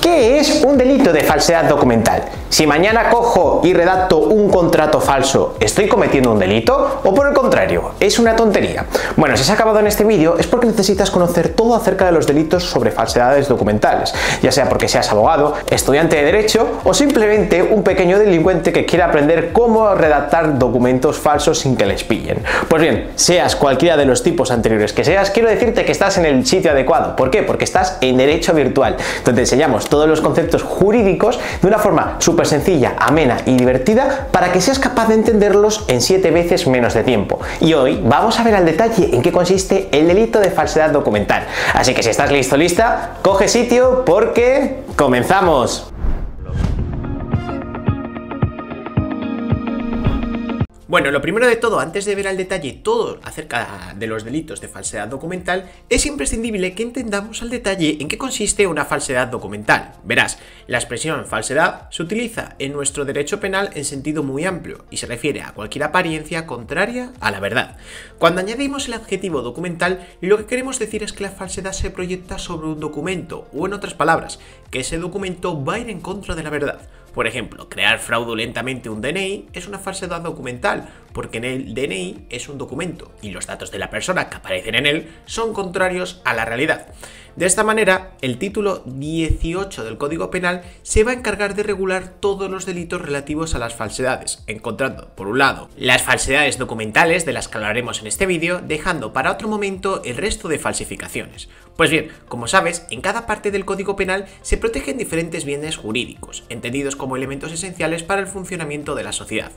¿Qué es un delito de falsedad documental? Si mañana cojo y redacto un contrato falso, ¿estoy cometiendo un delito? ¿O por el contrario, es una tontería? Bueno, si has acabado en este vídeo es porque necesitas conocer todo acerca de los delitos sobre falsedades documentales, ya sea porque seas abogado, estudiante de Derecho o simplemente un pequeño delincuente que quiera aprender cómo redactar documentos falsos sin que les pillen. Pues bien, seas cualquiera de los tipos anteriores que seas, quiero decirte que estás en el sitio adecuado. ¿Por qué? Porque estás en Derecho Virtual, donde enseñamos todos los conceptos jurídicos de una forma súper sencilla, amena y divertida para que seas capaz de entenderlos en 7 veces menos de tiempo. Y hoy vamos a ver al detalle en qué consiste el delito de falsedad documental. Así que si estás listo, lista, coge sitio porque ¡comenzamos! Bueno, lo primero de todo, antes de ver al detalle todo acerca de los delitos de falsedad documental, es imprescindible que entendamos al detalle en qué consiste una falsedad documental. Verás, la expresión falsedad se utiliza en nuestro derecho penal en sentido muy amplio y se refiere a cualquier apariencia contraria a la verdad. Cuando añadimos el adjetivo documental, lo que queremos decir es que la falsedad se proyecta sobre un documento, o en otras palabras, que ese documento va a ir en contra de la verdad. Por ejemplo, crear fraudulentamente un DNI es una falsedad documental, porque en el DNI es un documento y los datos de la persona que aparecen en él son contrarios a la realidad. De esta manera, el título 18 del Código Penal se va a encargar de regular todos los delitos relativos a las falsedades, encontrando, por un lado, las falsedades documentales, de las que hablaremos en este vídeo, dejando para otro momento el resto de falsificaciones. Pues bien, como sabes, en cada parte del Código Penal se protegen diferentes bienes jurídicos, entendidos como elementos esenciales para el funcionamiento de la sociedad.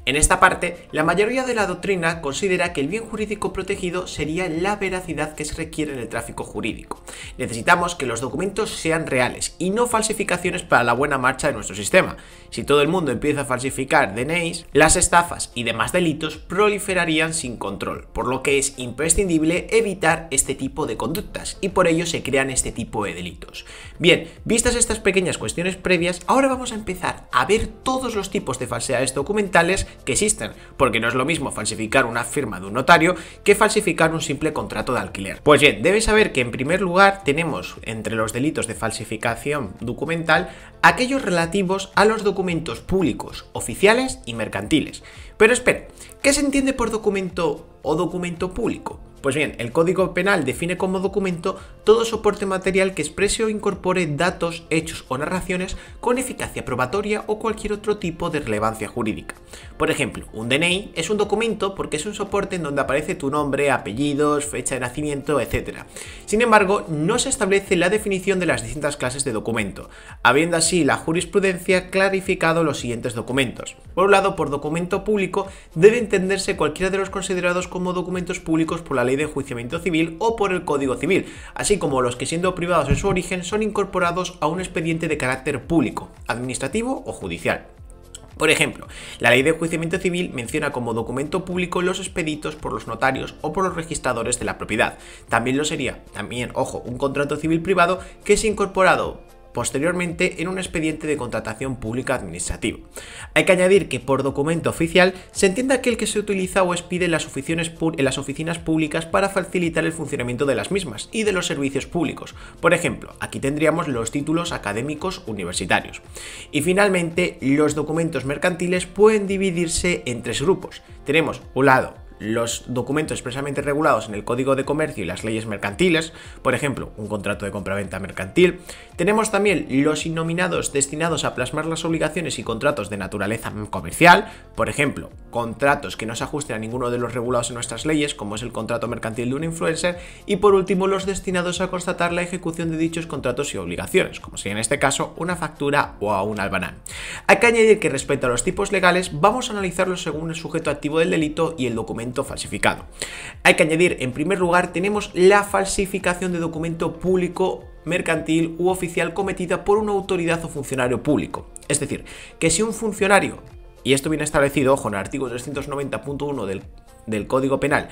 En esta parte, la mayoría de la doctrina considera que el bien jurídico protegido sería la veracidad que se requiere en el tráfico jurídico. Necesitamos que los documentos sean reales y no falsificaciones para la buena marcha de nuestro sistema. Si todo el mundo empieza a falsificar DNIs, las estafas y demás delitos proliferarían sin control, por lo que es imprescindible evitar este tipo de conductas y por ello se crean este tipo de delitos. Bien, vistas estas pequeñas cuestiones previas, ahora vamos a empezar a ver todos los tipos de falsedades documentales que existen, porque no es lo mismo falsificar una firma de un notario que falsificar un simple contrato de alquiler. Pues bien, debes saber que en primer lugar tenemos entre los delitos de falsificación documental aquellos relativos a los documentos públicos, oficiales y mercantiles. Pero espera, ¿qué se entiende por documento o documento público? Pues bien, el Código Penal define como documento todo soporte material que exprese o incorpore datos, hechos o narraciones con eficacia probatoria o cualquier otro tipo de relevancia jurídica. Por ejemplo, un DNI es un documento porque es un soporte en donde aparece tu nombre, apellidos, fecha de nacimiento, etc. Sin embargo, no se establece la definición de las distintas clases de documento, habiendo así la jurisprudencia clarificado los siguientes documentos. Por un lado, por documento público debe entenderse cualquiera de los considerados como documentos públicos por la ley de enjuiciamiento civil o por el Código Civil, así como los que siendo privados en su origen son incorporados a un expediente de carácter público, administrativo o judicial. Por ejemplo, la ley de enjuiciamiento civil menciona como documento público los expeditos por los notarios o por los registradores de la propiedad. También lo sería, ojo, un contrato civil privado que es incorporado posteriormente en un expediente de contratación pública administrativo. Hay que añadir que por documento oficial se entiende aquel que se utiliza o expide en las oficinas públicas para facilitar el funcionamiento de las mismas y de los servicios públicos. Por ejemplo, aquí tendríamos los títulos académicos universitarios. Y finalmente, los documentos mercantiles pueden dividirse en 3 grupos. Tenemos, un lado, los documentos expresamente regulados en el Código de Comercio y las leyes mercantiles, por ejemplo, un contrato de compraventa mercantil. Tenemos también los innominados destinados a plasmar las obligaciones y contratos de naturaleza comercial, por ejemplo, contratos que no se ajusten a ninguno de los regulados en nuestras leyes, como es el contrato mercantil de un influencer, y por último los destinados a constatar la ejecución de dichos contratos y obligaciones, como sería en este caso una factura o a un albanán. Hay que añadir que respecto a los tipos legales vamos a analizarlos según el sujeto activo del delito y el documento falsificado. Hay que añadir, en primer lugar, tenemos la falsificación de documento público, mercantil u oficial cometida por una autoridad o funcionario público. Es decir, que si un funcionario, y esto viene establecido, ojo, en el artículo 390.1 del Código Penal,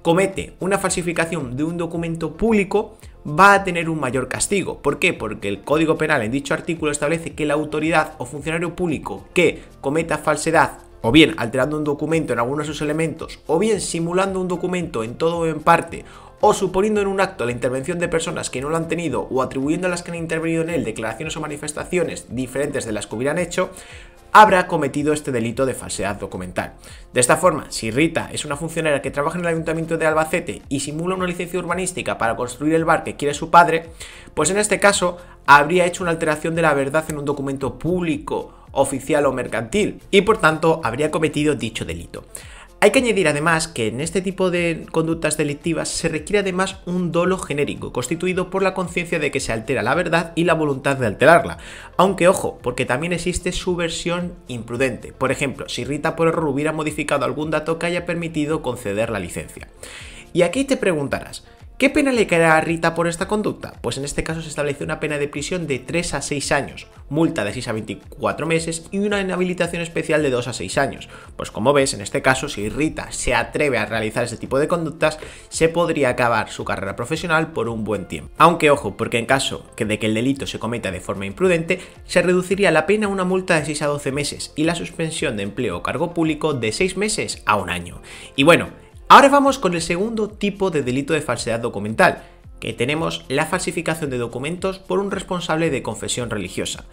comete una falsificación de un documento público, va a tener un mayor castigo. ¿Por qué? Porque el Código Penal en dicho artículo establece que la autoridad o funcionario público que cometa falsedad, o bien alterando un documento en algunos de sus elementos, o bien simulando un documento en todo o en parte, o suponiendo en un acto la intervención de personas que no lo han tenido o atribuyendo a las que han intervenido en él declaraciones o manifestaciones diferentes de las que hubieran hecho, habrá cometido este delito de falsedad documental. De esta forma, si Rita es una funcionaria que trabaja en el Ayuntamiento de Albacete y simula una licencia urbanística para construir el bar que quiere su padre, pues en este caso habría hecho una alteración de la verdad en un documento público, oficial o mercantil, y por tanto habría cometido dicho delito. Hay que añadir además que en este tipo de conductas delictivas se requiere además un dolo genérico, constituido por la conciencia de que se altera la verdad y la voluntad de alterarla. Aunque ojo, porque también existe subversión imprudente. Por ejemplo, si Rita por error hubiera modificado algún dato que haya permitido conceder la licencia. Y aquí te preguntarás, ¿qué pena le caerá a Rita por esta conducta? Pues en este caso se establece una pena de prisión de 3 a 6 años, multa de 6 a 24 meses y una inhabilitación especial de 2 a 6 años. Pues como ves, en este caso, si Rita se atreve a realizar este tipo de conductas, se podría acabar su carrera profesional por un buen tiempo. Aunque ojo, porque en caso de que el delito se cometa de forma imprudente, se reduciría la pena a una multa de 6 a 12 meses y la suspensión de empleo o cargo público de 6 meses a 1 año. Y bueno, ahora vamos con el segundo tipo de delito de falsedad documental, que tenemos la falsificación de documentos por un responsable de confesión religiosa,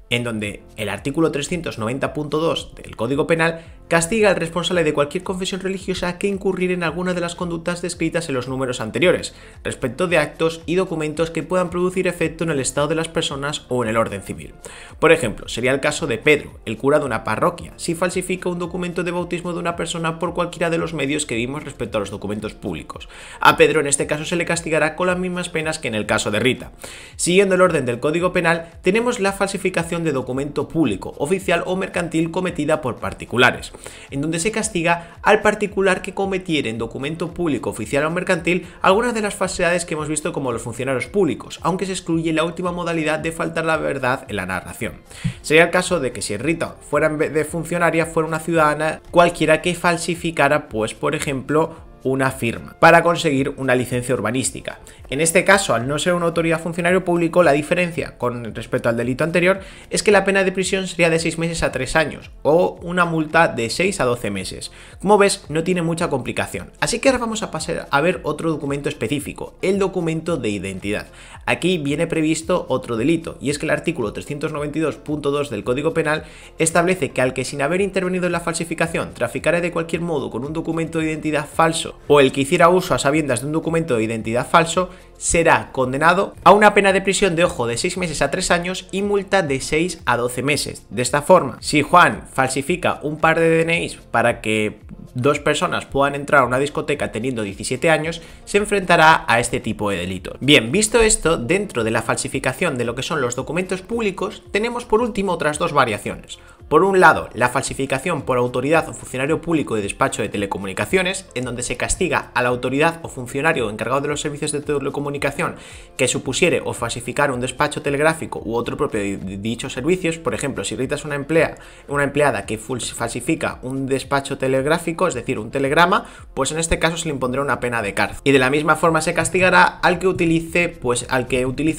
en donde el artículo 390.2 del Código Penal castiga al responsable de cualquier confesión religiosa que incurriera en alguna de las conductas descritas en los números anteriores, respecto de actos y documentos que puedan producir efecto en el estado de las personas o en el orden civil. Por ejemplo, sería el caso de Pedro, el cura de una parroquia, si falsifica un documento de bautismo de una persona por cualquiera de los medios que vimos respecto a los documentos públicos. A Pedro en este caso se le castigará con las mismas penas que en el caso de Rita. Siguiendo el orden del Código Penal, tenemos la falsificación de documento público, oficial o mercantil cometida por particulares, en donde se castiga al particular que cometiera en documento público, oficial o mercantil algunas de las falsedades que hemos visto como los funcionarios públicos, aunque se excluye la última modalidad de faltar la verdad en la narración. Sería el caso de que si Rita fuera en vez de funcionaria fuera una ciudadana cualquiera que falsificara, pues por ejemplo, una firma para conseguir una licencia urbanística. En este caso, al no ser una autoridad funcionario público, la diferencia con respecto al delito anterior es que la pena de prisión sería de 6 meses a 3 años o una multa de 6 a 12 meses. Como ves, no tiene mucha complicación. Así que ahora vamos a pasar a ver otro documento específico, el documento de identidad. Aquí viene previsto otro delito, y es que el artículo 392.2 del Código Penal establece que al que sin haber intervenido en la falsificación traficara de cualquier modo con un documento de identidad falso o el que hiciera uso a sabiendas de un documento de identidad falso, será condenado a una pena de prisión de ojo de 6 meses a 3 años y multa de 6 a 12 meses. De esta forma, si Juan falsifica un par de DNIs para que 2 personas puedan entrar a una discoteca teniendo 17 años, se enfrentará a este tipo de delitos. Bien, visto esto, dentro de la falsificación de lo que son los documentos públicos, tenemos por último otras dos variaciones. Por un lado, la falsificación por autoridad o funcionario público de despacho de telecomunicaciones, en donde se castiga a la autoridad o funcionario encargado de los servicios de telecomunicación que supusiere o falsificar un despacho telegráfico u otro propio de dichos servicios. Por ejemplo, si Rita es una empleada que falsifica un despacho telegráfico, es decir, un telegrama, pues en este caso se le impondrá una pena de cárcel. Y de la misma forma se castigará al que utilice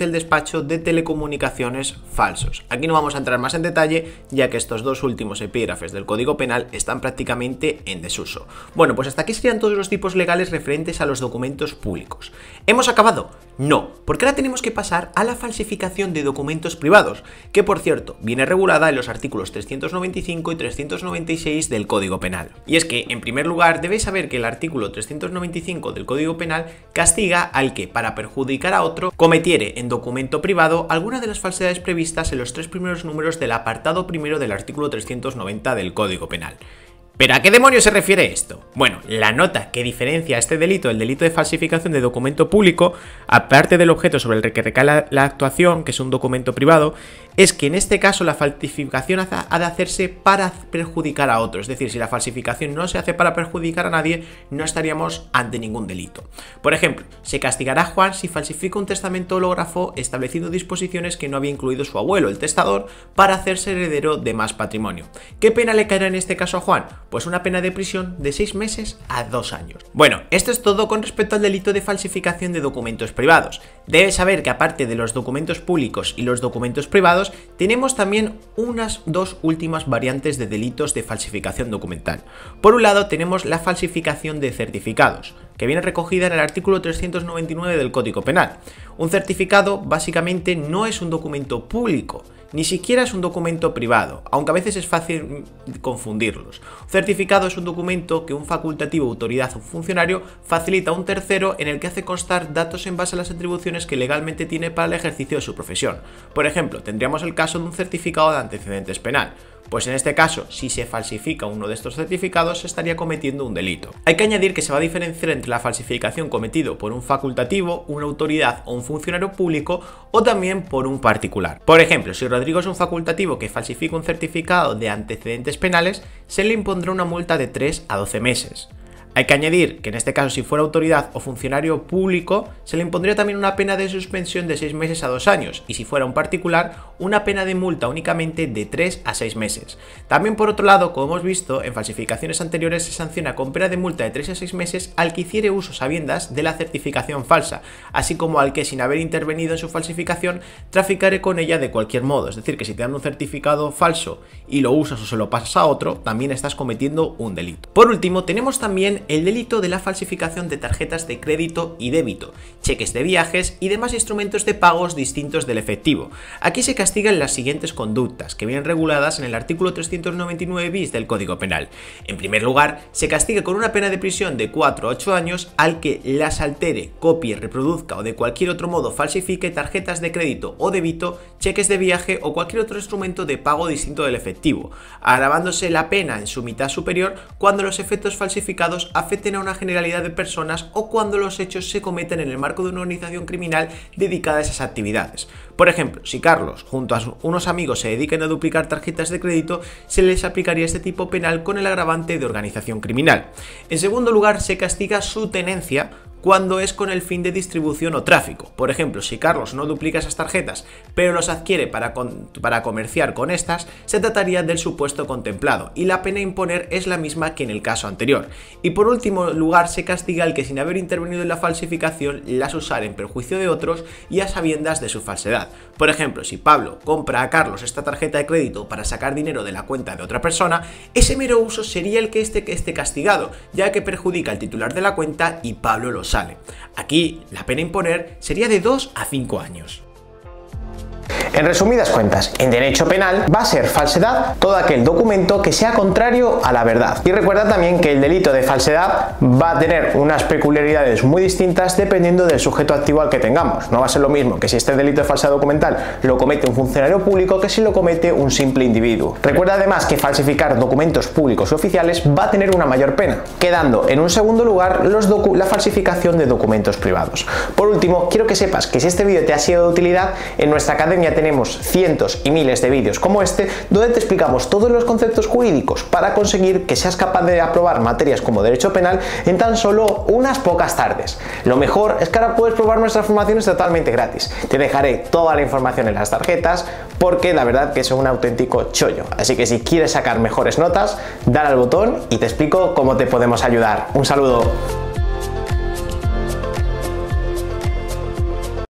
el despacho de telecomunicaciones falsos. Aquí no vamos a entrar más en detalle, ya que estos dos últimos epígrafes del Código Penal están prácticamente en desuso. Bueno, pues hasta aquí serían todos los tipos legales referentes a los documentos públicos. ¿Hemos acabado? No, porque ahora tenemos que pasar a la falsificación de documentos privados, que por cierto, viene regulada en los artículos 395 y 396 del Código Penal. Y es que, en primer lugar, debéis saber que el artículo 395 del Código Penal castiga al que, para perjudicar a otro, cometiere en documento privado alguna de las falsedades previstas en los 3 primeros números del apartado primero del artículo 390 del Código Penal. ¿Pero a qué demonios se refiere esto? Bueno, la nota que diferencia este delito del delito de falsificación de documento público, aparte del objeto sobre el que recae la actuación, que es un documento privado, es que en este caso la falsificación ha de hacerse para perjudicar a otros. Es decir, si la falsificación no se hace para perjudicar a nadie, no estaríamos ante ningún delito. Por ejemplo, se castigará a Juan si falsifica un testamento hológrafo estableciendo disposiciones que no había incluido su abuelo, el testador, para hacerse heredero de más patrimonio. ¿Qué pena le caerá en este caso a Juan? Pues una pena de prisión de 6 meses a 2 años. Bueno, esto es todo con respecto al delito de falsificación de documentos privados. Debes saber que aparte de los documentos públicos y los documentos privados, certificados, tenemos también unas dos últimas variantes de delitos de falsificación documental. Por un lado tenemos la falsificación de certificados, que viene recogida en el artículo 399 del Código Penal. Un certificado básicamente no es un documento público, ni siquiera es un documento privado, aunque a veces es fácil confundirlos. Un certificado es un documento que un facultativo, autoridad o funcionario facilita a un tercero en el que hace constar datos en base a las atribuciones que legalmente tiene para el ejercicio de su profesión. Por ejemplo, tendríamos el caso de un certificado de antecedentes penal. Pues en este caso, si se falsifica uno de estos certificados, se estaría cometiendo un delito. Hay que añadir que se va a diferenciar entre la falsificación cometido por un facultativo, una autoridad o un funcionario público, o también por un particular. Por ejemplo, si Rodrigo es un facultativo que falsifica un certificado de antecedentes penales, se le impondrá una multa de 3 a 12 meses. Hay que añadir que en este caso, si fuera autoridad o funcionario público, se le impondría también una pena de suspensión de 6 meses a 2 años, y si fuera un particular, una pena de multa únicamente de 3 a 6 meses. También, por otro lado, como hemos visto, en falsificaciones anteriores se sanciona con pena de multa de 3 a 6 meses al que hiciere uso sabiendas de la certificación falsa, así como al que, sin haber intervenido en su falsificación, traficare con ella de cualquier modo. Es decir, que si te dan un certificado falso y lo usas o se lo pasas a otro, también estás cometiendo un delito. Por último, tenemos también el delito de la falsificación de tarjetas de crédito y débito, cheques de viajes y demás instrumentos de pagos distintos del efectivo. Aquí se castigan las siguientes conductas, que vienen reguladas en el artículo 399 bis del Código Penal. En primer lugar, se castiga con una pena de prisión de 4 a 8 años al que las altere, copie, reproduzca o de cualquier otro modo falsifique tarjetas de crédito o débito, cheques de viaje o cualquier otro instrumento de pago distinto del efectivo, agravándose la pena en su mitad superior cuando los efectos falsificados afecten a una generalidad de personas o cuando los hechos se cometen en el marco de una organización criminal dedicada a esas actividades. Por ejemplo, si Carlos junto a unos amigos se dedican a duplicar tarjetas de crédito, se les aplicaría este tipo penal con el agravante de organización criminal. En segundo lugar, se castiga su tenencia cuando es con el fin de distribución o tráfico. Por ejemplo, si Carlos no duplica esas tarjetas, pero los adquiere para comerciar con estas, se trataría del supuesto contemplado, y la pena a imponer es la misma que en el caso anterior. Y por último lugar, se castiga al que, sin haber intervenido en la falsificación, las usara en perjuicio de otros y a sabiendas de su falsedad. Por ejemplo, si Pablo compra a Carlos esta tarjeta de crédito para sacar dinero de la cuenta de otra persona, ese mero uso sería el que esté castigado, ya que perjudica al titular de la cuenta y Pablo lo sabe. Aquí la pena a imponer sería de 2 a 5 años. En resumidas cuentas, en derecho penal va a ser falsedad todo aquel documento que sea contrario a la verdad. Y recuerda también que el delito de falsedad va a tener unas peculiaridades muy distintas dependiendo del sujeto activo al que tengamos. No va a ser lo mismo que si este delito de falsedad documental lo comete un funcionario público que si lo comete un simple individuo. Recuerda además que falsificar documentos públicos y oficiales va a tener una mayor pena, quedando en un segundo lugar la falsificación de documentos privados. Por último, quiero que sepas que si este vídeo te ha sido de utilidad, en nuestra academia tenemos cientos y miles de vídeos como este, donde te explicamos todos los conceptos jurídicos para conseguir que seas capaz de aprobar materias como derecho penal en tan solo unas pocas tardes. Lo mejor es que ahora puedes probar nuestras formaciones totalmente gratis. Te dejaré toda la información en las tarjetas porque la verdad que es un auténtico chollo. Así que si quieres sacar mejores notas, dale al botón y te explico cómo te podemos ayudar. Un saludo.